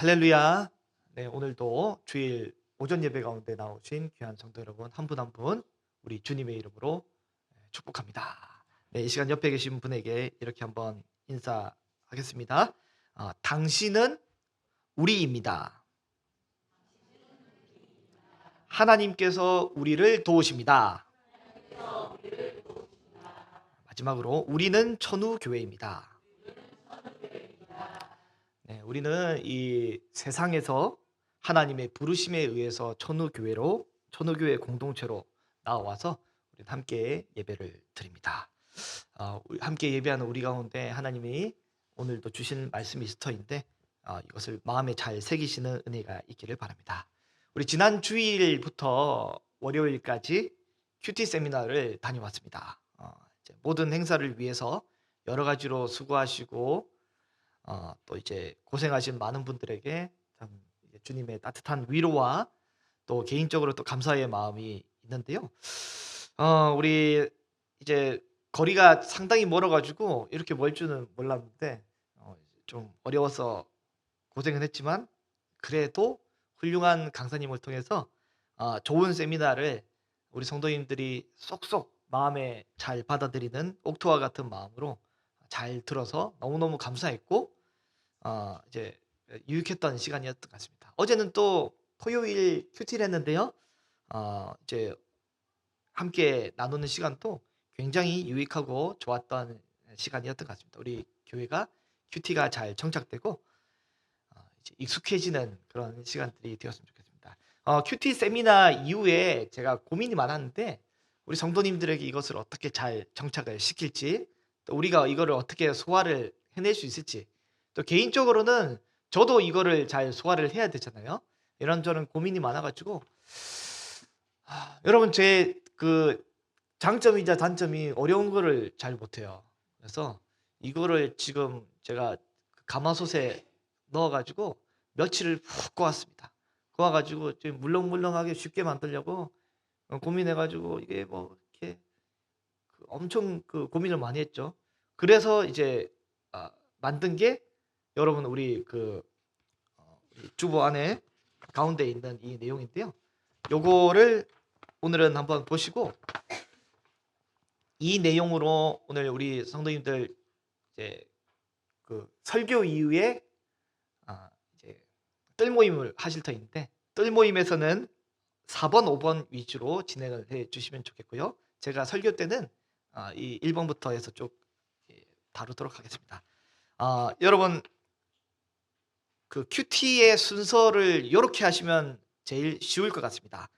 할렐루야. 네, 오늘도 주일 오전 예배 가운데 나오신 귀한 성도 여러분 한 분 한 분 우리 주님의 이름으로 축복합니다. 네, 이 시간 옆에 계신 분에게 이렇게 한번 인사하겠습니다. 당신은 우리입니다. 하나님께서 우리를 도우십니다. 마지막으로 우리는 천우교회입니다. 네, 우리는 이 세상에서 하나님의 부르심에 의해서 천우교회 공동체로 나와서 우리 함께 예배를 드립니다. 함께 예배하는 우리 가운데 하나님이 오늘도 주신 말씀이 스터인데 이것을 마음에 잘 새기시는 은혜가 있기를 바랍니다. 우리 지난 주일부터 월요일까지 큐티 세미나를 다녀왔습니다. 모든 행사를 위해서 여러 가지로 수고하시고 또 이제 고생하신 많은 분들에게 참 주님의 따뜻한 위로와 또 개인적으로 또 감사의 마음이 있는데요. 우리 이제 거리가 상당히 멀어가지고 이렇게 멀 줄은 몰랐는데 좀 어려워서 고생은 했지만 그래도 훌륭한 강사님을 통해서 좋은 세미나를 우리 성도님들이 쏙쏙 마음에 잘 받아들이는 옥토와 같은 마음으로 잘 들어서 너무너무 감사했고 이제 유익했던 시간이었던 것 같습니다. 어제는 또 토요일 큐티를 했는데요. 이제 함께 나누는 시간도 굉장히 유익하고 좋았던 시간이었던 것 같습니다. 우리 교회가 큐티가 잘 정착되고 이제 익숙해지는 그런 시간들이 되었으면 좋겠습니다. 큐티 세미나 이후에 제가 고민이 많았는데 우리 성도님들에게 이것을 어떻게 잘 정착을 시킬지, 또 우리가 이거를 어떻게 소화를 해낼 수 있을지, 또 개인적으로는 저도 이거를 잘 소화를 해야 되잖아요. 이런저런 고민이 많아가지고 여러분 제 그 장점이자 단점이 어려운 거를 잘 못해요. 그래서 이거를 지금 제가 가마솥에 넣어가지고 며칠을 푹 꼬았습니다. 꼬아가지고 좀 물렁물렁하게 쉽게 만들려고 고민해가지고 이게 뭐 이렇게 엄청 고민을 많이 했죠. 그래서 이제 만든 게 여러분 우리 우리 주보 안에 가운데 있는 이 내용인데요. 요거를 오늘은 한번 보시고 이 내용으로 오늘 우리 성도님들 이제 설교 이후에 이제 뜰 모임을 하실 터인데 뜰 모임에서는 4번, 5번 위주로 진행을 해 주시면 좋겠고요. 제가 설교 때는 이 1번부터 해서 쭉 다루도록 하겠습니다. 여러분 큐티의 순서를 이렇게 하시면 제일 쉬울 것 같습니다.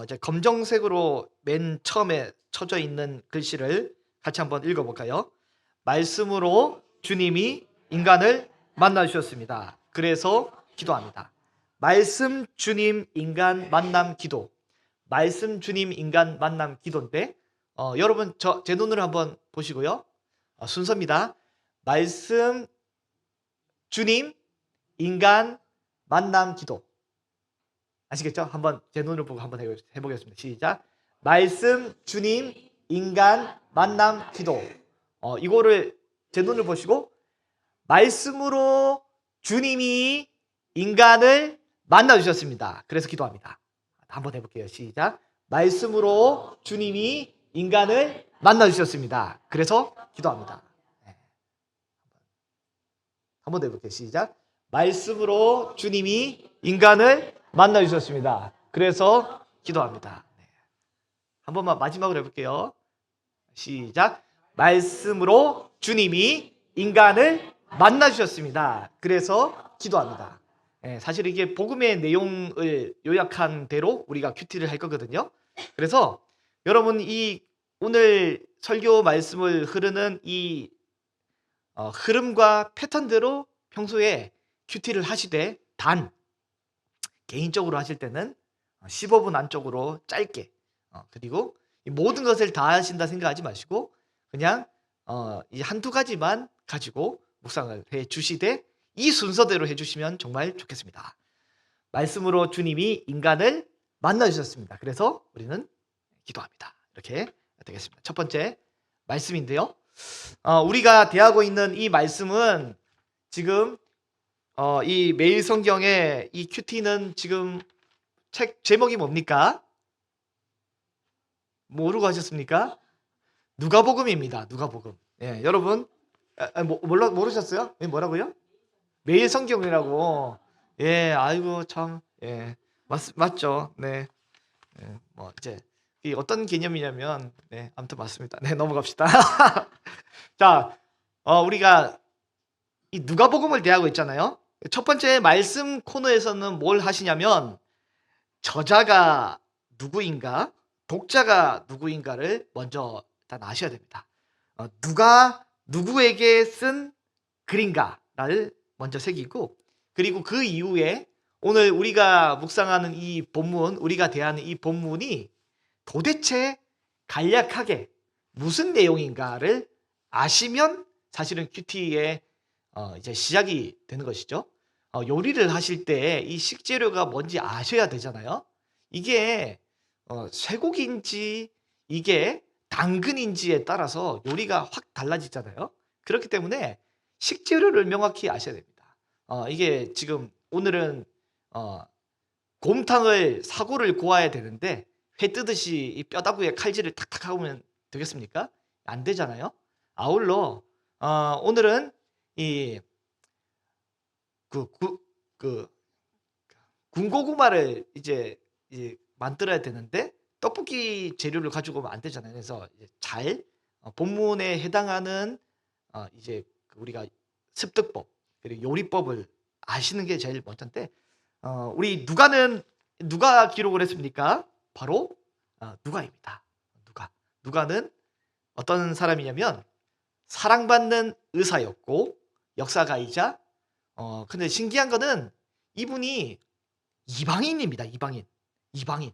이제 검정색으로 맨 처음에 쳐져 있는 글씨를 같이 한번 읽어볼까요? 말씀으로 주님이 인간을 만나 주셨습니다. 그래서 기도합니다. 말씀 주님 인간 만남 기도. 말씀 주님 인간 만남 기도인데 여러분 제 눈으로 한번 보시고요. 순서입니다. 말씀 주님 인간 만남 기도. 아시겠죠? 한번 제 눈을 보고 한번 해보겠습니다. 시작. 말씀 주님 인간 만남 기도. 이거를 제 눈을 보시고 말씀으로 주님이 인간을 만나 주셨습니다. 그래서 기도합니다. 한번 해볼게요. 시작. 말씀으로 주님이 인간을 만나 주셨습니다. 그래서 기도합니다. 한번 더 해볼게요. 시작. 말씀으로 주님이 인간을 만나 주셨습니다. 그래서 기도합니다. 한 번만 마지막으로 해볼게요. 시작. 말씀으로 주님이 인간을 만나 주셨습니다. 그래서 기도합니다. 사실 이게 복음의 내용을 요약한 대로 우리가 큐티를 할 거거든요. 그래서 여러분 이 오늘 설교 말씀을 흐르는 이 흐름과 패턴대로 평소에 큐티를 하시되 단 개인적으로 하실 때는 15분 안쪽으로 짧게 그리고 모든 것을 다 하신다 생각하지 마시고 그냥 이 한두 가지만 가지고 묵상을 해 주시되 이 순서대로 해주시면 정말 좋겠습니다. 말씀으로 주님이 인간을 만나 주셨습니다. 그래서 우리는 기도합니다. 이렇게 되겠습니다. 첫 번째 말씀인데요. 우리가 대하고 있는 이 말씀은 지금 이 매일 성경의 이 큐티는 지금 책 제목이 뭡니까? 모르고 하셨습니까? 누가복음입니다. 누가복음. 예, 여러분 모르셨어요? 예, 뭐라고요? 매일 성경이라고. 예, 아이고 참. 예, 맞죠. 네. 예, 뭐 이제 이 어떤 개념이냐면, 네, 아무튼 맞습니다. 네, 넘어갑시다. 자, 우리가 이 누가복음을 대하고 있잖아요. 첫 번째 말씀 코너에서는 뭘 하시냐면 저자가 누구인가, 독자가 누구인가를 먼저 일단 아셔야 됩니다. 누가 누구에게 쓴 글인가를 먼저 새기고, 그리고 그 이후에 오늘 우리가 묵상하는 이 본문, 우리가 대하는 이 본문이 도대체 간략하게 무슨 내용인가를 아시면 사실은 큐티의 이제 시작이 되는 것이죠. 요리를 하실 때 이 식재료가 뭔지 아셔야 되잖아요. 이게 쇠고기인지 이게 당근인지에 따라서 요리가 확 달라지잖아요. 그렇기 때문에 식재료를 명확히 아셔야 됩니다. 이게 지금 오늘은 어, 곰탕을 사고를 고아야 되는데 회 뜨듯이 이 뼈다구에 칼질을 탁탁 하면 되겠습니까? 안 되잖아요. 아울러 오늘은 이 그 그 군고구마를 이제 만들어야 되는데 떡볶이 재료를 가지고 오면 안 되잖아요. 그래서 이제 잘 본문에 해당하는 이제 우리가 습득법 그리고 요리법을 아시는 게 제일 먼저인데, 우리 누가 기록을 했습니까? 바로 누가입니다. 누가는 어떤 사람이냐면 사랑받는 의사였고 역사가이자 근데 신기한 거는 이분이 이방인입니다. 이방인.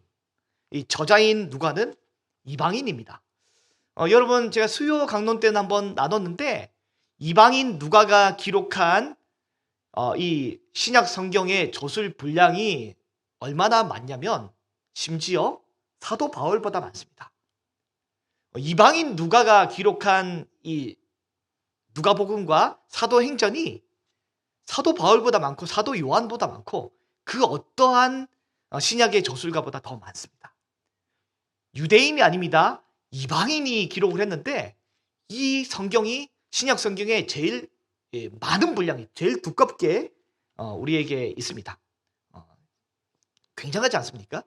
이 저자인 누가는 이방인입니다. 여러분 제가 수요 강론 때는 한번 나눴는데 이방인 누가가 기록한 이 신약 성경의 저술 분량이 얼마나 많냐면 심지어 사도 바울보다 많습니다. 이방인 누가가 기록한 이 누가복음과 사도행전이 사도 바울보다 많고 사도 요한보다 많고 그 어떠한 신약의 저술가보다 더 많습니다. 유대인이 아닙니다. 이방인이 기록을 했는데 이 성경이 신약 성경에 제일 많은 분량이 제일 두껍게 우리에게 있습니다. 굉장하지 않습니까?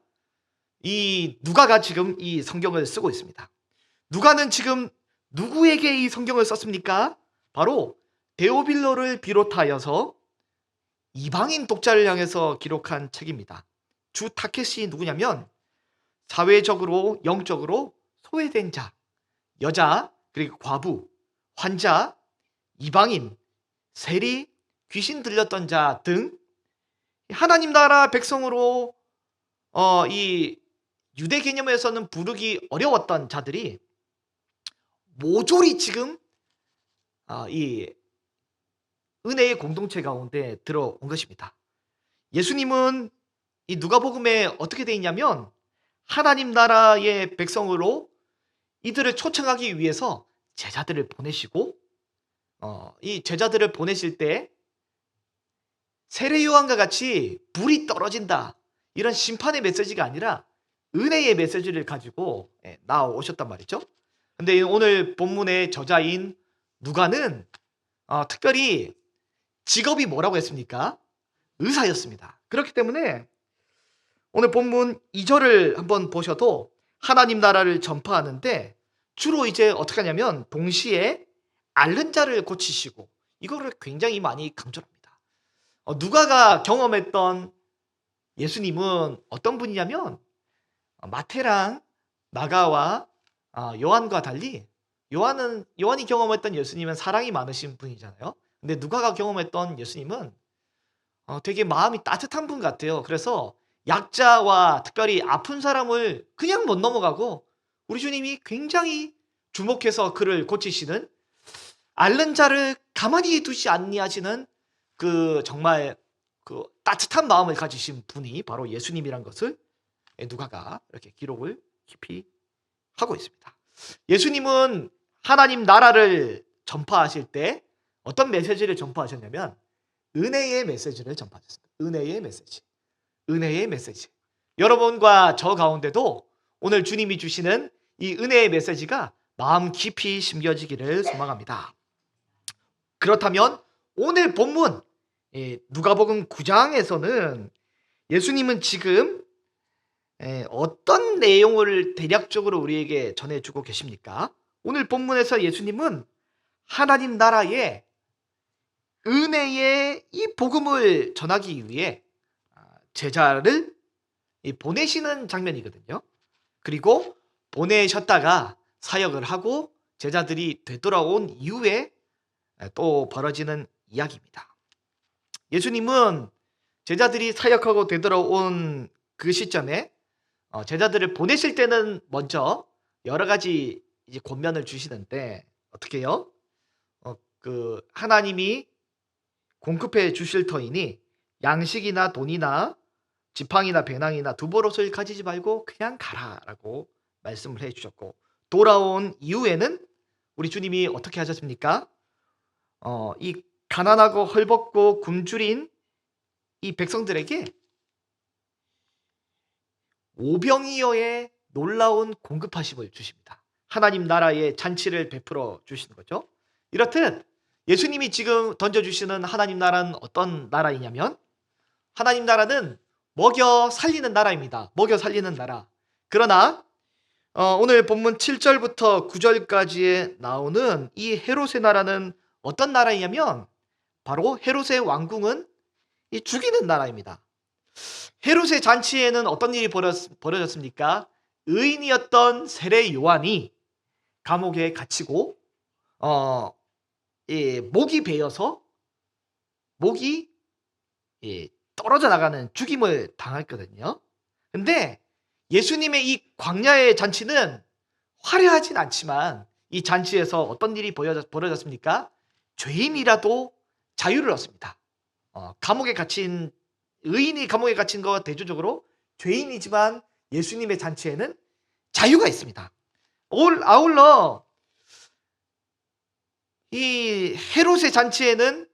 이 누가가 지금 이 성경을 쓰고 있습니다. 누가는 지금 누구에게 이 성경을 썼습니까? 바로 데오빌로를 비롯하여서 이방인 독자를 향해서 기록한 책입니다. 주 타켓이 누구냐면 사회적으로 영적으로 소외된 자, 여자, 그리고 과부, 환자, 이방인, 세리, 귀신 들렸던 자 등 하나님 나라 백성으로 이 유대 개념에서는 부르기 어려웠던 자들이 모조리 지금 이 은혜의 공동체 가운데 들어온 것입니다. 예수님은 이 누가복음에 어떻게 되어 있냐면 하나님 나라의 백성으로 이들을 초청하기 위해서 제자들을 보내시고 이 제자들을 보내실 때 세례 요한과 같이 불이 떨어진다 이런 심판의 메시지가 아니라 은혜의 메시지를 가지고 나오셨단 말이죠. 근데 오늘 본문의 저자인 누가는 특별히 직업이 뭐라고 했습니까? 의사였습니다. 그렇기 때문에 오늘 본문 2절을 한번 보셔도 하나님 나라를 전파하는데 주로 이제 어떻게 하냐면 동시에 앓는 자를 고치시고 이거를 굉장히 많이 강조합니다. 누가가 경험했던 예수님은 어떤 분이냐면 마태랑 마가와 요한과 달리 요한이 경험했던 예수님은 사랑이 많으신 분이잖아요. 근데 누가가 경험했던 예수님은 되게 마음이 따뜻한 분 같아요. 그래서 약자와 특별히 아픈 사람을 그냥 못 넘어가고 우리 주님이 굉장히 주목해서 그를 고치시는, 앓는 자를 가만히 두지 아니하시는 그 정말 그 따뜻한 마음을 가지신 분이 바로 예수님이란 것을 누가가 이렇게 기록을 깊이 하고 있습니다. 예수님은 하나님 나라를 전파하실 때 어떤 메시지를 전파하셨냐면 은혜의 메시지를 전파하셨습니다. 은혜의 메시지. 은혜의 메시지. 여러분과 저 가운데도 오늘 주님이 주시는 이 은혜의 메시지가 마음 깊이 심겨지기를 소망합니다. 그렇다면 오늘 본문 누가복음 9장에서는 예수님은 지금 어떤 내용을 대략적으로 우리에게 전해주고 계십니까? 오늘 본문에서 예수님은 하나님 나라의 은혜의 이 복음을 전하기 위해 제자를 보내시는 장면이거든요. 그리고 보내셨다가 사역을 하고 제자들이 되돌아온 이후에 또 벌어지는 이야기입니다. 예수님은 제자들이 사역하고 되돌아온 그 시점에 제자들을 보내실 때는 먼저 여러 가지 이제 권면을 주시는데 어떻게 해요? 그 하나님이 공급해 주실 터이니 양식이나 돈이나 지팡이나 배낭이나 두보롯을 가지지 말고 그냥 가라라고 말씀을 해 주셨고, 돌아온 이후에는 우리 주님이 어떻게 하셨습니까? 이 가난하고 헐벗고 굶주린 이 백성들에게 오병이어의 놀라운 공급하심을 주십니다. 하나님 나라의 잔치를 베풀어 주시는 거죠. 이렇듯 예수님이 지금 던져주시는 하나님 나라는 어떤 나라이냐면, 하나님 나라는 먹여 살리는 나라입니다. 먹여 살리는 나라. 그러나 오늘 본문 7절부터 9절까지에 나오는 이 헤롯의 나라는 어떤 나라이냐면, 바로 헤롯의 왕궁은 이 죽이는 나라입니다. 헤롯의 잔치에는 어떤 일이 벌어졌습니까? 의인이었던 세례 요한이 감옥에 갇히고 목이 베어서 목이 떨어져 나가는 죽임을 당했거든요. 근데 예수님의 이 광야의 잔치는 화려하진 않지만 이 잔치에서 어떤 일이 벌어졌습니까? 죄인이라도 자유를 얻습니다. 의인이 감옥에 갇힌 거 대조적으로 죄인이지만 예수님의 잔치에는 자유가 있습니다. 아울러 이 헤롯의 잔치에는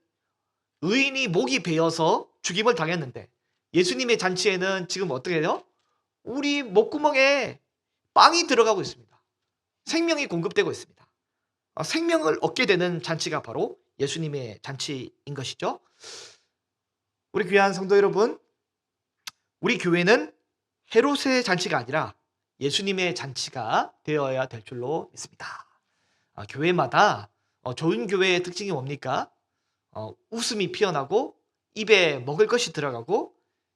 의인이 목이 베어서 죽임을 당했는데, 예수님의 잔치에는 지금 어떻게 해요? 우리 목구멍에 빵이 들어가고 있습니다. 생명이 공급되고 있습니다. 생명을 얻게 되는 잔치가 바로 예수님의 잔치인 것이죠. 우리 귀한 성도 여러분, 우리 교회는 헤롯의 잔치가 아니라 예수님의 잔치가 되어야 될 줄로 믿습니다. 교회마다 좋은 교회의 특징이 뭡니까? 웃음이 피어나고 입에 먹을 것이 들어가고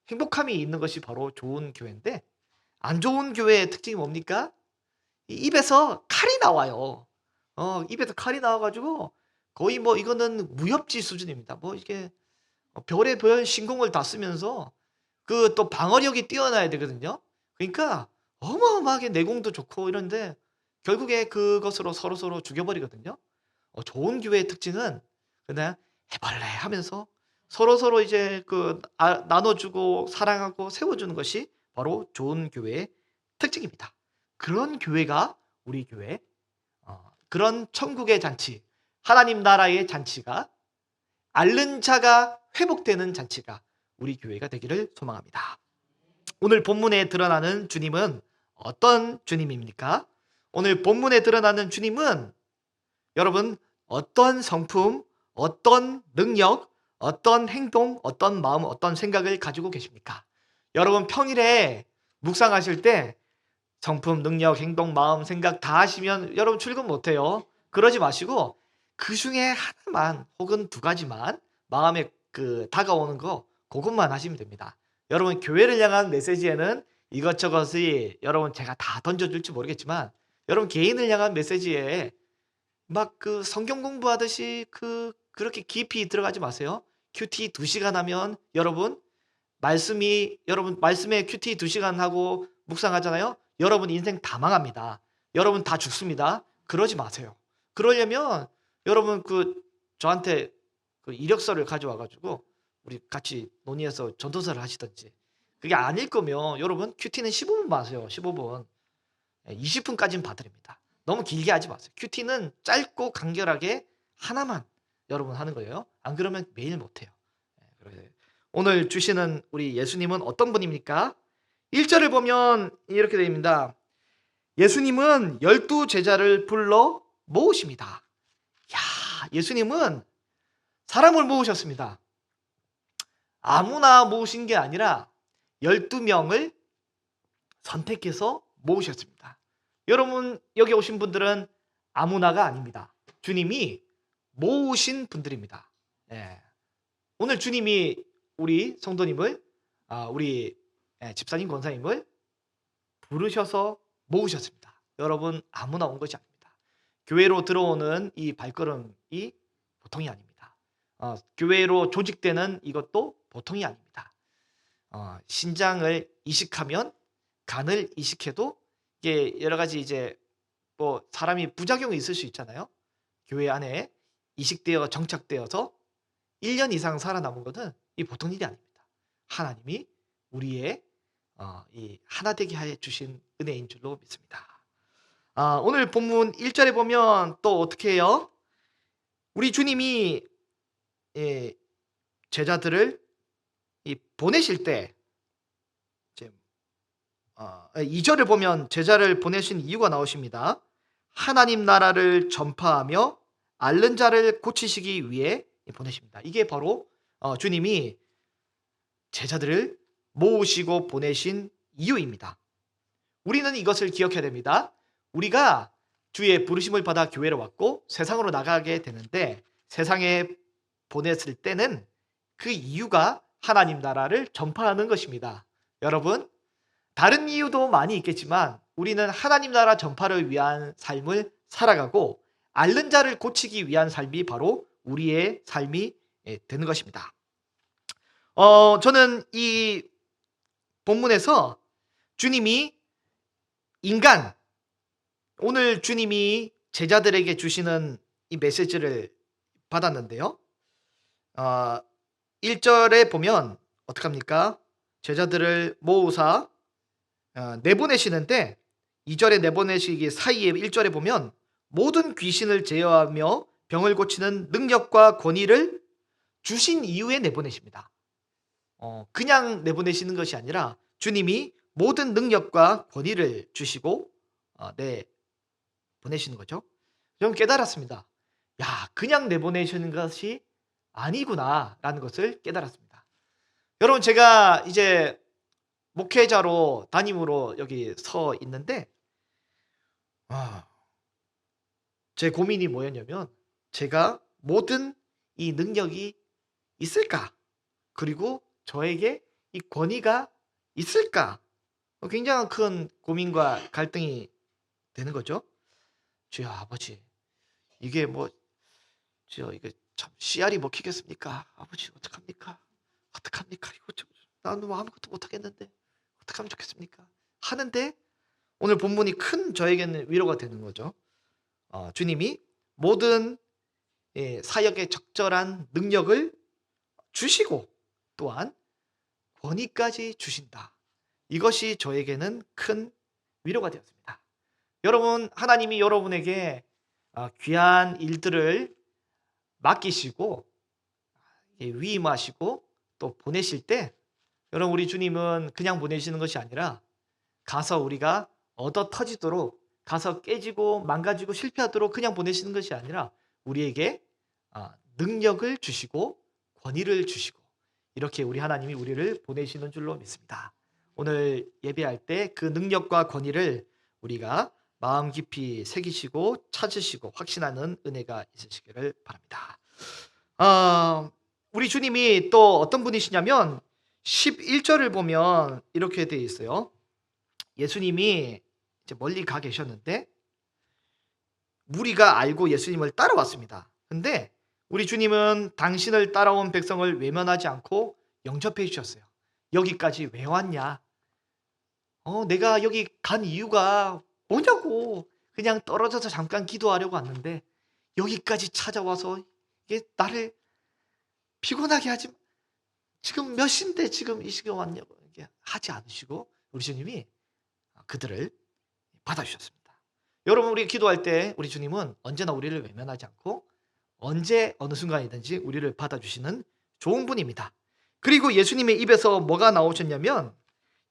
행복함이 있는 것이 바로 좋은 교회인데, 안 좋은 교회의 특징이 뭡니까? 입에서 칼이 나와요. 입에서 칼이 나와가지고 거의 뭐 이거는 무협지 수준입니다. 뭐 이게 별의 별 신공을 다 쓰면서 그 또 방어력이 뛰어나야 되거든요. 그러니까 어마어마하게 내공도 좋고 이런데 결국에 그것으로 서로 죽여버리거든요. 좋은 교회의 특징은 그냥 해볼래 하면서 서로 이제 나눠주고 사랑하고 세워주는 것이 바로 좋은 교회의 특징입니다. 그런 교회가 우리 교회, 그런 천국의 잔치, 하나님 나라의 잔치가, 앓는 자가 회복되는 잔치가 우리 교회가 되기를 소망합니다. 오늘 본문에 드러나는 주님은 어떤 주님입니까? 오늘 본문에 드러나는 주님은 여러분 어떤 성품, 어떤 능력, 어떤 행동, 어떤 마음, 어떤 생각을 가지고 계십니까? 여러분 평일에 묵상하실 때 성품, 능력, 행동, 마음, 생각 다 하시면 여러분 출근 못해요. 그러지 마시고 그 중에 하나만 혹은 두 가지만 마음에 다가오는 거 그것만 하시면 됩니다. 여러분 교회를 향한 메시지에는 이것저것이 여러분 제가 다 던져줄지 모르겠지만, 여러분 개인을 향한 메시지에 막 성경 공부하듯이 그렇게 깊이 들어가지 마세요. 큐티 2시간 하면 여러분 말씀에 큐티 2시간 하고 묵상하잖아요. 여러분 인생 다 망합니다. 여러분 다 죽습니다. 그러지 마세요. 그러려면 여러분 저한테 이력서를 가져와 가지고 우리 같이 논의해서 전도서를 하시든지, 그게 아닐 거면 여러분 큐티는 15분 마세요. 15분. 20분까지는 봐드립니다. 너무 길게 하지 마세요. 큐티는 짧고 간결하게 하나만 여러분 하는 거예요. 안 그러면 매일 못해요. 그래. 오늘 주시는 우리 예수님은 어떤 분입니까? 1절을 보면 이렇게 됩니다. 예수님은 12 제자를 불러 모으십니다. 야, 예수님은 사람을 모으셨습니다. 아무나 모으신 게 아니라 12명을 선택해서 모으셨습니다. 여러분, 여기 오신 분들은 아무나가 아닙니다. 주님이 모으신 분들입니다. 예. 오늘 주님이 우리 성도님을, 우리 집사님, 권사님을 부르셔서 모으셨습니다. 여러분, 아무나 온 것이 아닙니다. 교회로 들어오는 이 발걸음이 보통이 아닙니다. 교회로 조직되는 이것도 보통이 아닙니다. 신장을 이식하면 간을 이식해도 이게 여러 가지 이제 뭐 사람이 부작용이 있을 수 있잖아요. 교회 안에 이식되어 정착되어서 1년 이상 살아남은 것은 이 보통 일이 아닙니다. 하나님이 우리의 이 하나 되게 하여 주신 은혜인 줄로 믿습니다. 오늘 본문 1절에 보면 또 어떻게 해요? 우리 주님이 제자들을 보내실 때 2절을 보면 제자를 보내신 이유가 나오십니다. 하나님 나라를 전파하며 앓는 자를 고치시기 위해 보내십니다. 이게 바로 주님이 제자들을 모으시고 보내신 이유입니다. 우리는 이것을 기억해야 됩니다. 우리가 주의 부르심을 받아 교회로 왔고 세상으로 나가게 되는데 세상에 보냈을 때는 그 이유가 하나님 나라를 전파하는 것입니다. 여러분, 다른 이유도 많이 있겠지만 우리는 하나님 나라 전파를 위한 삶을 살아가고 앓는 자를 고치기 위한 삶이 바로 우리의 삶이 되는 것입니다. 저는 이 본문에서 주님이 인간, 오늘 주님이 제자들에게 주시는 이 메시지를 받았는데요. 1절에 보면 어떡합니까? 제자들을 모으사 내보내시는데 2절에 내보내시기 사이에 1절에 보면 모든 귀신을 제어하며 병을 고치는 능력과 권위를 주신 이후에 내보내십니다. 그냥 내보내시는 것이 아니라 주님이 모든 능력과 권위를 주시고 보내시는 거죠. 좀 깨달았습니다. 야, 그냥 내보내시는 것이 아니구나라는 것을 깨달았습니다. 여러분, 제가 이제 목회자로 담임으로 여기 서 있는데 제 고민이 뭐였냐면 제가 모든 이 능력이 있을까? 그리고 저에게 이 권위가 있을까? 굉장히 큰 고민과 갈등이 되는 거죠. 주여 아버지, 이게 주여 이게 참 씨알이 먹히겠습니까? 아버지 어떡합니까? 어떡합니까? 이거 나는 아무것도 못하겠는데 어떻게 하면 좋겠습니까? 하는데 오늘 본문이 큰 저에게는 위로가 되는 거죠. 주님이 모든 사역에 적절한 능력을 주시고 또한 권위까지 주신다. 이것이 저에게는 큰 위로가 되었습니다. 여러분, 하나님이 여러분에게 귀한 일들을 맡기시고 위임하시고 또 보내실 때 여러분, 우리 주님은 그냥 보내시는 것이 아니라 가서 우리가 얻어 터지도록 가서 깨지고 망가지고 실패하도록 그냥 보내시는 것이 아니라 우리에게 능력을 주시고 권위를 주시고 이렇게 우리 하나님이 우리를 보내시는 줄로 믿습니다. 오늘 예배할 때 그 능력과 권위를 우리가 마음 깊이 새기시고 찾으시고 확신하는 은혜가 있으시기를 바랍니다. 우리 주님이 또 어떤 분이시냐면 11절을 보면 이렇게 되어 있어요. 예수님이 이제 멀리 가 계셨는데 무리가 알고 예수님을 따라왔습니다. 근데 우리 주님은 당신을 따라온 백성을 외면하지 않고 영접해 주셨어요. 여기까지 왜 왔냐? 내가 여기 간 이유가 뭐냐고. 그냥 떨어져서 잠깐 기도하려고 왔는데 여기까지 찾아와서 이게 나를 피곤하게 하지 지금 몇 시인데 지금 이 시간 왔냐고 이렇게 하지 않으시고 우리 주님이 그들을 받아주셨습니다. 여러분, 우리 기도할 때 우리 주님은 언제나 우리를 외면하지 않고 언제 어느 순간이든지 우리를 받아주시는 좋은 분입니다. 그리고 예수님의 입에서 뭐가 나오셨냐면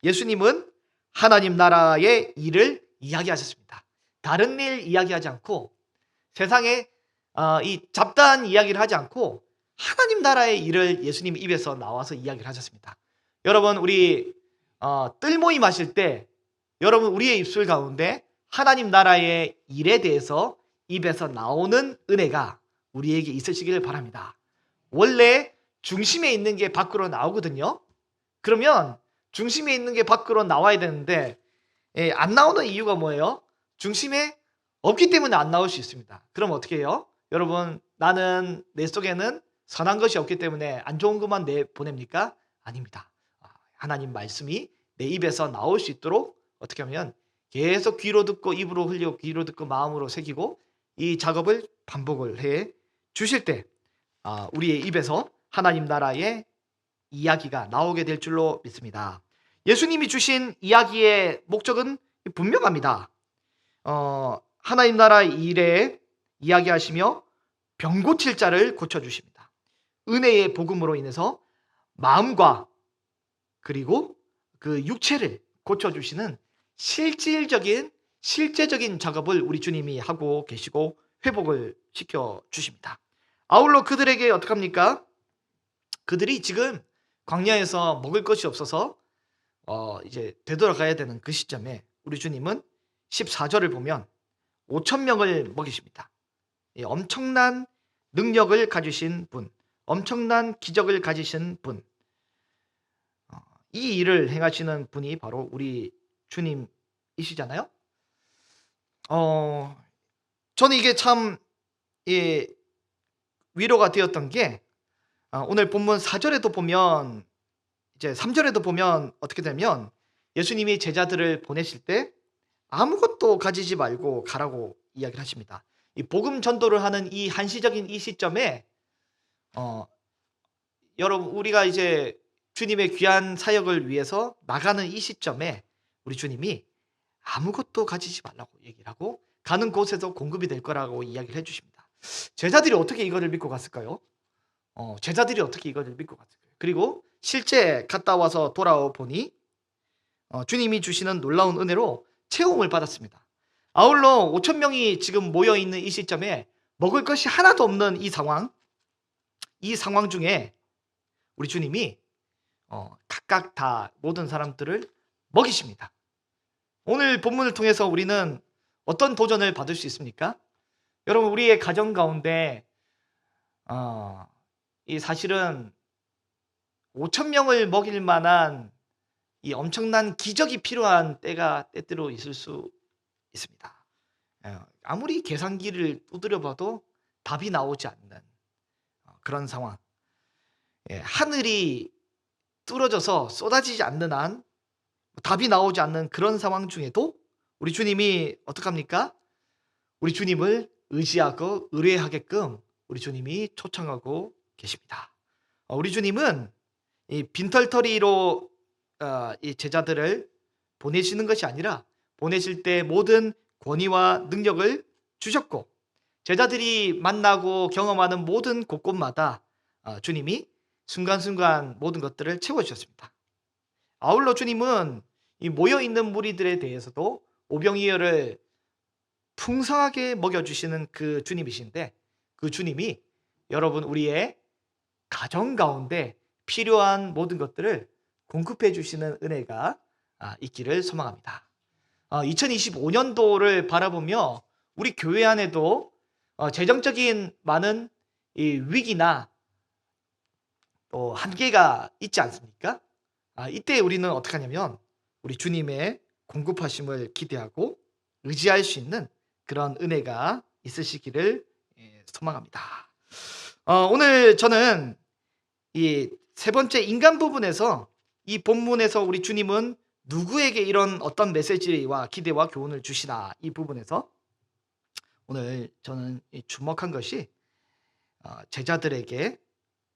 예수님은 하나님 나라의 일을 이야기하셨습니다. 다른 일 이야기하지 않고 세상에 이 잡다한 이야기를 하지 않고 하나님 나라의 일을 예수님 입에서 나와서 이야기를 하셨습니다. 여러분 우리 뜰 모임 하실 때 여러분 우리의 입술 가운데 하나님 나라의 일에 대해서 입에서 나오는 은혜가 우리에게 있으시길 바랍니다. 원래 중심에 있는 게 밖으로 나오거든요. 그러면 중심에 있는 게 밖으로 나와야 되는데 안 나오는 이유가 뭐예요? 중심에 없기 때문에 안 나올 수 있습니다. 그럼 어떻게 해요? 여러분 나는 내 속에는 선한 것이 없기 때문에 안 좋은 것만 내보냅니까? 아닙니다. 하나님 말씀이 내 입에서 나올 수 있도록 어떻게 하면 계속 귀로 듣고 입으로 흘리고 귀로 듣고 마음으로 새기고 이 작업을 반복을 해 주실 때 우리의 입에서 하나님 나라의 이야기가 나오게 될 줄로 믿습니다. 예수님이 주신 이야기의 목적은 분명합니다. 하나님 나라의 일에 이야기하시며 병 고칠 자를 고쳐주십니다. 은혜의 복음으로 인해서 마음과 그리고 그 육체를 고쳐주시는 실제적인 작업을 우리 주님이 하고 계시고 회복을 시켜주십니다. 아울러 그들에게 어떡합니까? 그들이 지금 광야에서 먹을 것이 없어서 이제 되돌아가야 되는 그 시점에 우리 주님은 14절을 보면 5,000명을 먹이십니다. 엄청난 능력을 가지신 분, 엄청난 기적을 가지신 분, 이 일을 행하시는 분이 바로 우리 주님이시잖아요. 저는 이게 참 위로가 되었던 게 오늘 본문 4절에도 보면 이제 3절에도 보면 어떻게 되면 예수님이 제자들을 보내실 때 아무것도 가지지 말고 가라고 이야기를 하십니다. 이 복음 전도를 하는 이 한시적인 이 시점에 여러분 우리가 이제 주님의 귀한 사역을 위해서 나가는 이 시점에 우리 주님이 아무것도 가지지 말라고 얘기를 하고 가는 곳에서 공급이 될 거라고 이야기를 해주십니다. 제자들이 어떻게 이거를 믿고 갔을까요? 제자들이 어떻게 이거를 믿고 갔을까요? 그리고 실제 갔다 와서 돌아오 보니 주님이 주시는 놀라운 은혜로 체험을 받았습니다. 아울러 5,000명이 지금 모여있는 이 시점에 먹을 것이 하나도 없는 이 상황 중에 우리 주님이 각각 다 모든 사람들을 먹이십니다. 오늘 본문을 통해서 우리는 어떤 도전을 받을 수 있습니까? 여러분 우리의 가정 가운데 이 사실은 5,000명을 먹일 만한 이 엄청난 기적이 필요한 때가 때때로 있을 수 있습니다. 아무리 계산기를 두드려 봐도 답이 나오지 않는 그런 상황. 하늘이 뚫어져서 쏟아지지 않는 한 답이 나오지 않는 그런 상황 중에도 우리 주님이 어떡합니까? 우리 주님을 의지하고 의뢰하게끔 우리 주님이 초청하고 계십니다. 우리 주님은 이 빈털터리로 이 제자들을 보내시는 것이 아니라 보내실 때 모든 권위와 능력을 주셨고 제자들이 만나고 경험하는 모든 곳곳마다 주님이 순간순간 모든 것들을 채워주셨습니다. 아울러 주님은 이 모여있는 무리들에 대해서도 오병이어를 풍성하게 먹여주시는 그 주님이신데 그 주님이 여러분 우리의 가정 가운데 필요한 모든 것들을 공급해 주시는 은혜가 있기를 소망합니다. 2025년도를 바라보며 우리 교회 안에도 재정적인 많은 이 위기나 또 한계가 있지 않습니까? 이때 우리는 어떻게 하냐면 우리 주님의 공급하심을 기대하고 의지할 수 있는 그런 은혜가 있으시기를 소망합니다. 오늘 저는 이 세 번째 인간 부분에서 이 본문에서 우리 주님은 누구에게 이런 어떤 메시지와 기대와 교훈을 주시나 이 부분에서 오늘 저는 주목한 것이 제자들에게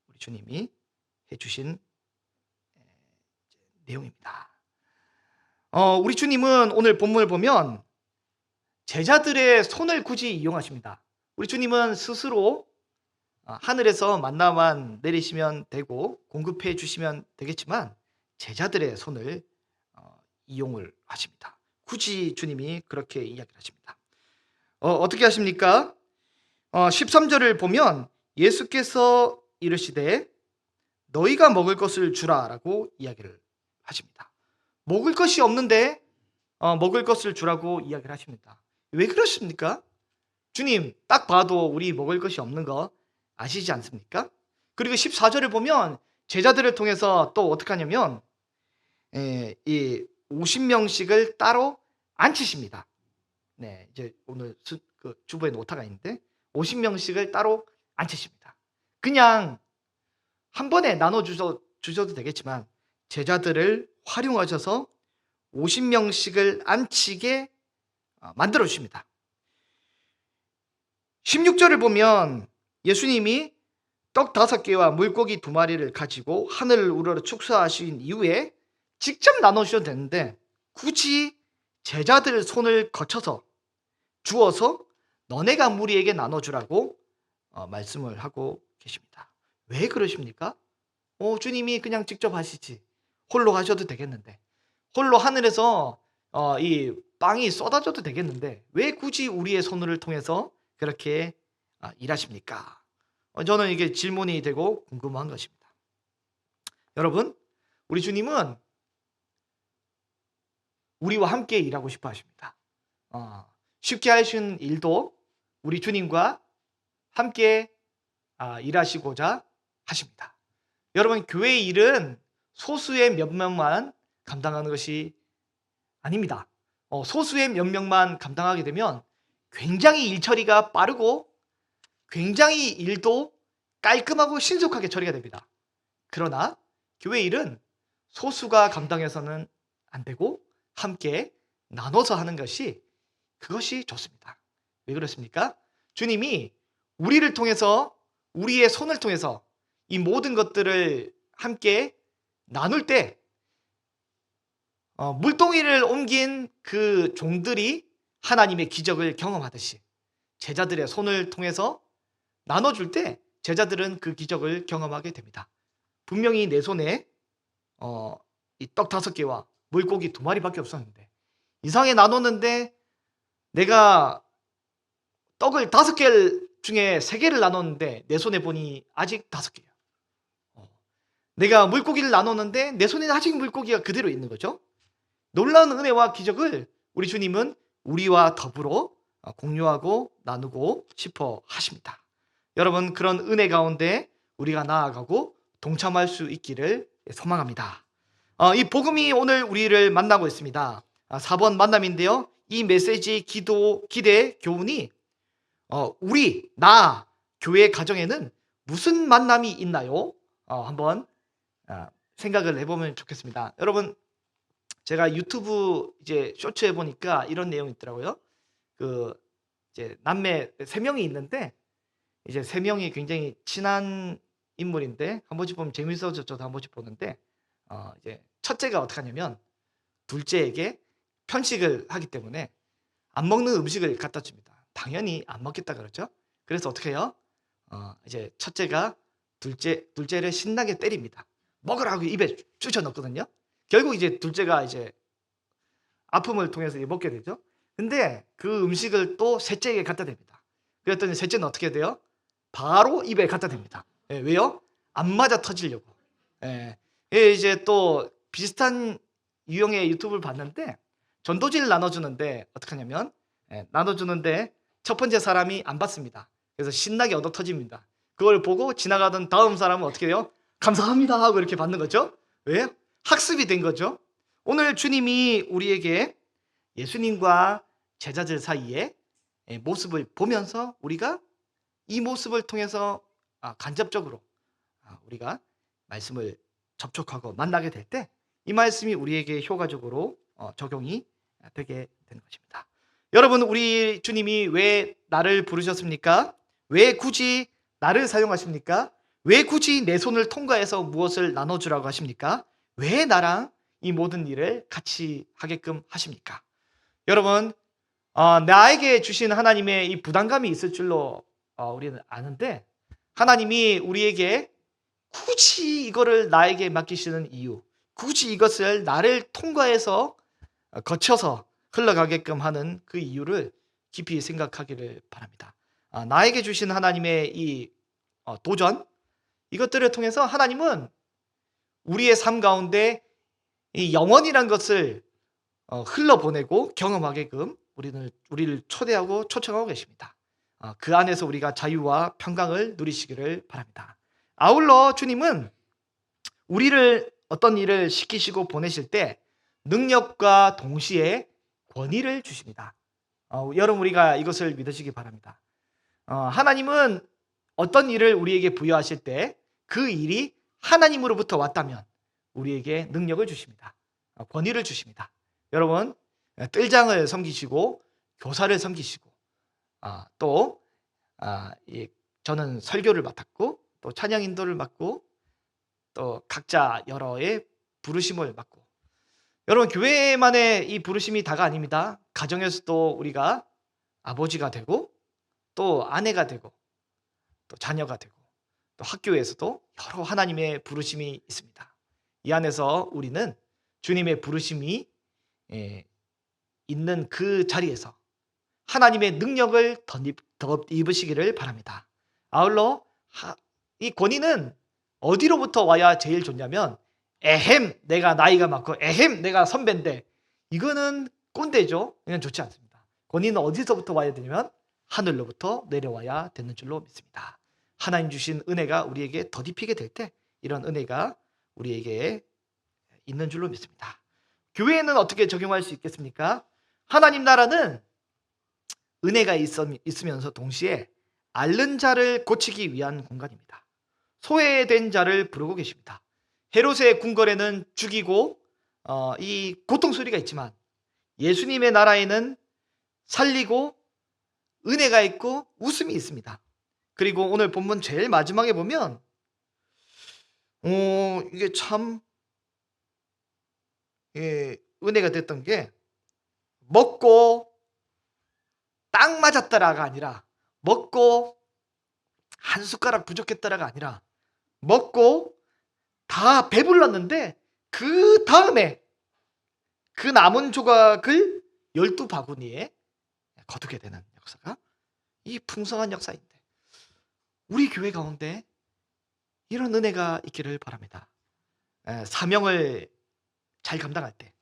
우리 주님이 해주신 내용입니다. 우리 주님은 오늘 본문을 보면 제자들의 손을 굳이 이용하십니다. 우리 주님은 스스로 하늘에서 만나만 내리시면 되고 공급해 주시면 되겠지만 제자들의 손을 이용을 하십니다. 굳이 주님이 그렇게 이야기를 하십니다. 어떻게 하십니까? 13절을 보면 예수께서 이르시되 너희가 먹을 것을 주라라고 이야기를 하십니다. 먹을 것이 없는데 먹을 것을 주라고 이야기를 하십니다. 왜 그러십니까? 주님 딱 봐도 우리 먹을 것이 없는 거 아시지 않습니까? 그리고 14절을 보면 제자들을 통해서 또 어떻게 하냐면 이 50명씩을 따로 앉히십니다. 네, 이제 오늘 주보에는 오타가 있는데 50명씩을 따로 앉히십니다. 그냥 한 번에 나눠 주셔도 되겠지만 제자들을 활용하셔서 50명씩을 앉히게 만들어 주십니다. 16절을 보면 예수님이 떡 5개와 물고기 2마리를 가지고 하늘을 우러러 축사하신 이후에 직접 나눠주셔도 되는데 굳이 제자들 손을 거쳐서 주어서 너네가 무리에게 나눠주라고 말씀을 하고 계십니다. 왜 그러십니까? 주님이 그냥 직접 하시지 홀로 하셔도 되겠는데 홀로 하늘에서 이 빵이 쏟아져도 되겠는데 왜 굳이 우리의 손을 통해서 그렇게 일하십니까? 저는 이게 질문이 되고 궁금한 것입니다. 여러분, 우리 주님은 우리와 함께 일하고 싶어 하십니다. 쉽게 하신 일도 우리 주님과 함께 일하시고자 하십니다. 여러분, 교회의 일은 소수의 몇 명만 감당하는 것이 아닙니다. 소수의 몇 명만 감당하게 되면 굉장히 일 처리가 빠르고 굉장히 일도 깔끔하고 신속하게 처리가 됩니다. 그러나 교회 일은 소수가 감당해서는 안 되고 함께 나눠서 하는 것이 그것이 좋습니다. 왜 그렇습니까? 주님이 우리를 통해서 우리의 손을 통해서 이 모든 것들을 함께 나눌 때 물동이를 옮긴 그 종들이 하나님의 기적을 경험하듯이 제자들의 손을 통해서 나눠줄 때 제자들은 그 기적을 경험하게 됩니다. 분명히 내 손에 이 떡 5개와 물고기 2마리밖에 없었는데 이상하게 나눴는데 내가 떡을 5개 중에 3개를 나눴는데 내 손에 보니 아직 5개야. 내가 물고기를 나눴는데 내 손에는 아직 물고기가 그대로 있는 거죠. 놀라운 은혜와 기적을 우리 주님은 우리와 더불어 공유하고 나누고 싶어 하십니다. 여러분, 그런 은혜 가운데 우리가 나아가고 동참할 수 있기를 소망합니다. 이 복음이 오늘 우리를 만나고 있습니다. 4번 만남인데요. 이 메시지 기대 교훈이 나 교회 가정에는 무슨 만남이 있나요? 한번 생각을 해보면 좋겠습니다. 여러분, 제가 유튜브 이제 쇼츠에 보니까 이런 내용이 있더라고요. 이제 남매 3명이 있는데 이제 3명이 굉장히 친한 인물인데 한 번씩 보면 재밌어서 저도 한 번씩 보는데 이제 첫째가 어떻게 하냐면 둘째에게 편식을 하기 때문에 안 먹는 음식을 갖다 줍니다. 당연히 안 먹겠다 그러죠. 그래서 어떻게 해요? 이제 첫째가 둘째를 신나게 때립니다. 먹으라고 입에 쑤셔 넣거든요. 결국 이제 둘째가 이제 아픔을 통해서 먹게 되죠. 근데 그 음식을 또 셋째에게 갖다 댑니다. 그랬더니 셋째는 어떻게 돼요? 바로 입에 갖다 댑니다. 왜요? 안 맞아 터지려고. 이제 또 비슷한 유형의 유튜브를 봤는데 전도지를 나눠주는데 어떻게 하냐면 나눠주는데 첫 번째 사람이 안 받습니다. 그래서 신나게 얻어 터집니다. 그걸 보고 지나가던 다음 사람은 어떻게 해요? 감사합니다 하고 이렇게 받는 거죠. 왜? 학습이 된 거죠. 오늘 주님이 우리에게 예수님과 제자들 사이에 모습을 보면서 우리가 이 모습을 통해서 간접적으로 우리가 말씀을 접촉하고 만나게 될 때 이 말씀이 우리에게 효과적으로 적용이 되게 되는 것입니다. 여러분, 우리 주님이 왜 나를 부르셨습니까? 왜 굳이 나를 사용하십니까? 왜 굳이 내 손을 통과해서 무엇을 나눠주라고 하십니까? 왜 나랑 이 모든 일을 같이 하게끔 하십니까? 여러분, 나에게 주신 하나님의 이 부담감이 있을 줄로 우리는 아는데 하나님이 우리에게 굳이 이거를 나에게 맡기시는 이유, 굳이 이것을 나를 통과해서 거쳐서 흘러가게끔 하는 그 이유를 깊이 생각하기를 바랍니다. 나에게 주신 하나님의 이 도전, 이것들을 통해서 하나님은 우리의 삶 가운데 이 영원이란 것을 흘러보내고 경험하게끔 우리를 초대하고 초청하고 계십니다. 그 안에서 우리가 자유와 평강을 누리시기를 바랍니다. 아울러 주님은 우리를 어떤 일을 시키시고 보내실 때 능력과 동시에 권위를 주십니다. 여러분, 우리가 이것을 믿으시기 바랍니다. 하나님은 어떤 일을 우리에게 부여하실 때 그 일이 하나님으로부터 왔다면 우리에게 능력을 주십니다. 권위를 주십니다. 여러분, 뜰장을 섬기시고 교사를 섬기시고 또 저는 설교를 맡았고 또 찬양 인도를 맡고 또 각자 여러의 부르심을 맡고, 여러분, 교회만의 이 부르심이 다가 아닙니다. 가정에서도 우리가 아버지가 되고 또 아내가 되고 또 자녀가 되고 또 학교에서도 여러 하나님의 부르심이 있습니다. 이 안에서 우리는 주님의 부르심이 있는 그 자리에서 하나님의 능력을 더 입으시기를 바랍니다. 아울러 이 권위는 어디로부터 와야 제일 좋냐면, 에헴 내가 나이가 많고 에헴 내가 선배인데, 이거는 꼰대죠. 이건 좋지 않습니다. 권위는 어디서부터 와야 되냐면 하늘로부터 내려와야 되는 줄로 믿습니다. 하나님 주신 은혜가 우리에게 덧입히게 될 때 이런 은혜가 우리에게 있는 줄로 믿습니다. 교회에는 어떻게 적용할 수 있겠습니까? 하나님 나라는 은혜가 있으면서 동시에 앓는 자를 고치기 위한 공간입니다. 소외된 자를 부르고 계십니다. 헤롯의 궁궐에는 죽이고 이 고통 소리가 있지만, 예수님의 나라에는 살리고 은혜가 있고 웃음이 있습니다. 그리고 오늘 본문 제일 마지막에 보면 이게 참 은혜가 됐던 게, 먹고 딱 맞았다라가 아니라, 먹고 한 숟가락 부족했다라가 아니라, 먹고 다 배불렀는데 그 다음에 그 남은 조각을 12바구니에 거두게 되는 역사가 이 풍성한 역사인데, 우리 교회 가운데 이런 은혜가 있기를 바랍니다. 사명을 잘 감당할 때,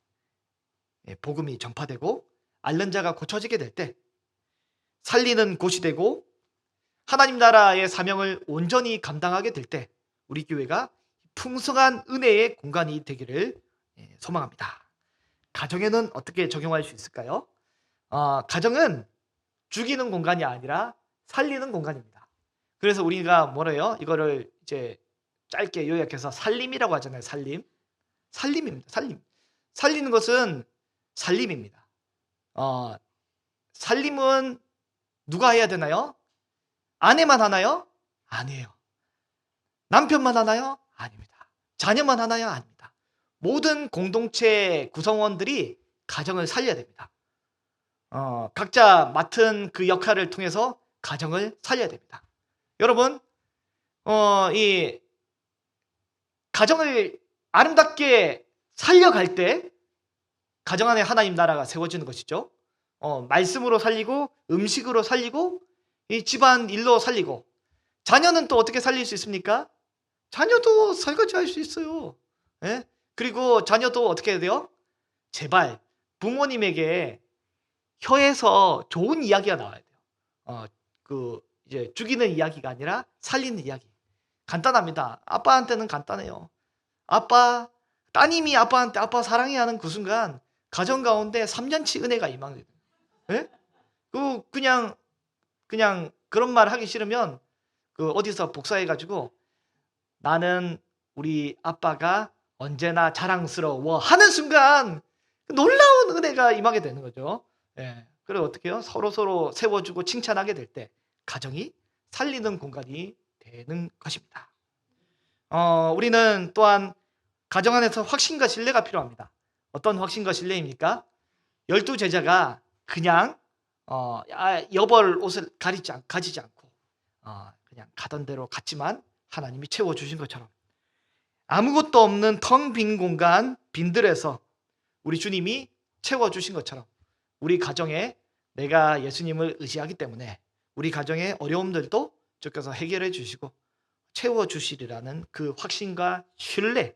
복음이 전파되고 앓는 자가 고쳐지게 될 때, 살리는 곳이 되고 하나님 나라의 사명을 온전히 감당하게 될 때, 우리 교회가 풍성한 은혜의 공간이 되기를 소망합니다. 가정에는 어떻게 적용할 수 있을까요? 가정은 죽이는 공간이 아니라 살리는 공간입니다. 그래서 우리가 뭐래요? 이거를 이제 짧게 요약해서 살림이라고 하잖아요. 살림입니다. 살리는 것은 살림입니다. 살림은 누가 해야 되나요? 아내만 하나요? 아니에요. 남편만 하나요? 아닙니다. 자녀만 하나요? 아닙니다. 모든 공동체 구성원들이 가정을 살려야 됩니다. 각자 맡은 그 역할을 통해서 가정을 살려야 됩니다. 여러분, 이 가정을 아름답게 살려갈 때 가정 안에 하나님 나라가 세워지는 것이죠. 말씀으로 살리고 음식으로 살리고 이 집안 일로 살리고, 자녀는 또 어떻게 살릴 수 있습니까? 자녀도 설거지 할 수 있어요. 그리고 자녀도 어떻게 해야 돼요? 제발 부모님에게 혀에서 좋은 이야기가 나와야 돼요. 이제 죽이는 이야기가 아니라 살리는 이야기. 간단합니다. 아빠한테는 간단해요. 따님이 아빠한테 아빠 사랑해 하는 그 순간 가정 가운데 3년치 은혜가 임하게 돼요. 그냥 그런 말 하기 싫으면 어디서 복사해가지고, 나는 우리 아빠가 언제나 자랑스러워 하는 순간 놀라운 은혜가 임하게 되는 거죠. 그리고 어떻게 해요? 서로 세워주고 칭찬하게 될 때 가정이 살리는 공간이 되는 것입니다. 우리는 또한 가정 안에서 확신과 신뢰가 필요합니다. 어떤 확신과 신뢰입니까? 12제자가 그냥 여벌 옷을 가지지 않고 그냥 가던 대로 갔지만 하나님이 채워주신 것처럼 아무것도 없는 텅 빈 공간, 빈들에서 우리 주님이 채워주신 것처럼 우리 가정에 내가 예수님을 의지하기 때문에 우리 가정의 어려움들도 주께서 해결해 주시고 채워주시리라는 그 확신과 신뢰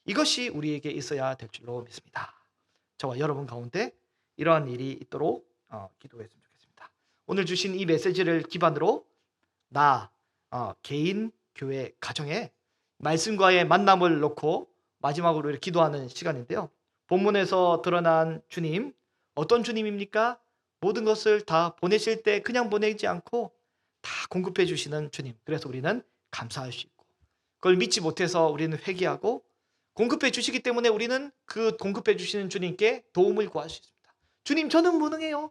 이것이 우리에게 있어야 될 줄로 믿습니다. 저와 여러분 가운데 이러한 일이 있도록 기도했으면 좋겠습니다. 오늘 주신 이 메시지를 기반으로 나 개인, 교회, 가정에 말씀과의 만남을 놓고 마지막으로 이렇게 기도하는 시간인데요. 본문에서 드러난 주님, 어떤 주님입니까? 모든 것을 다 보내실 때 그냥 보내지 않고 다 공급해 주시는 주님. 그래서 우리는 감사할 수 있고 그걸 믿지 못해서 우리는 회개하고 공급해 주시기 때문에 우리는 그 공급해 주시는 주님께 도움을 구할 수 있습니다. 주님, 저는 무능해요.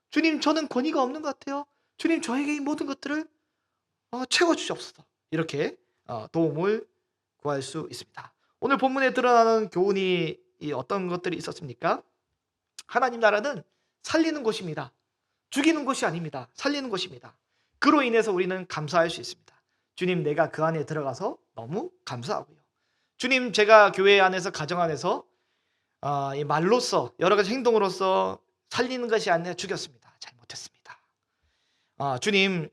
주님, 저는 권위가 없는 것 같아요. 주님, 저에게 이 모든 것들을 채워주시옵소서. 이렇게 도움을 구할 수 있습니다. 오늘 본문에 드러나는 교훈이 어떤 것들이 있었습니까? 하나님 나라는 살리는 곳입니다. 죽이는 곳이 아닙니다. 살리는 곳입니다. 그로 인해서 우리는 감사할 수 있습니다. 주님, 내가 그 안에 들어가서 너무 감사하고요. 주님, 제가 교회 안에서 가정 안에서 이 말로써 여러 가지 행동으로서 살리는 것이 아니라 죽였습니다. 잘못했습니다. 주님,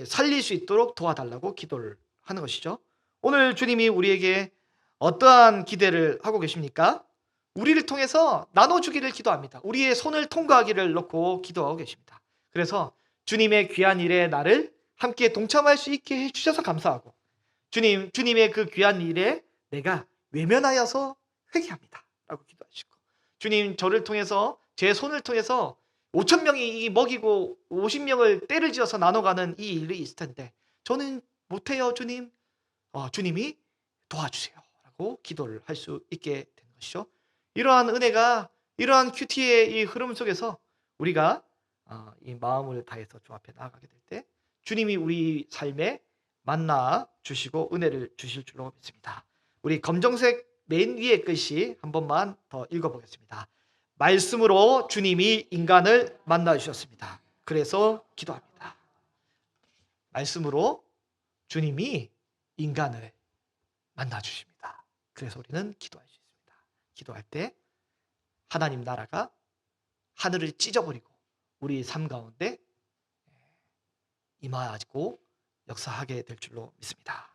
살릴 수 있도록 도와달라고 기도를 하는 것이죠. 오늘 주님이 우리에게 어떠한 기대를 하고 계십니까? 우리를 통해서 나눠주기를 기도합니다. 우리의 손을 통과하기를 놓고 기도하고 계십니다. 그래서 주님의 귀한 일에 나를 함께 동참할 수 있게 해주셔서 감사하고 주님의 그 귀한 일에 내가 외면하여서 회개합니다 라고 기도하시고 주님, 저를 통해서 제 손을 통해서 5,000명이 먹이고 50명을 떼를 지어서 나눠가는 이 일이 있을 텐데 저는 못해요 주님. 주님이 도와주세요 라고 기도를 할 수 있게 되는 것이죠. 이러한 은혜가 이러한 큐티의 이 흐름 속에서 우리가 이 마음을 다해서 주 앞에 나아가게 될 때 주님이 우리 삶에 만나 주시고 은혜를 주실 줄로 믿습니다. 우리 검정색 맨 위의 글씨 한 번만 더 읽어보겠습니다. 말씀으로 주님이 인간을 만나 주셨습니다. 그래서 기도합니다. 말씀으로 주님이 인간을 만나 주십니다. 그래서 우리는 기도할 수 있습니다. 기도할 때 하나님 나라가 하늘을 찢어버리고 우리 삶 가운데 임하고 역사하게 될 줄로 믿습니다.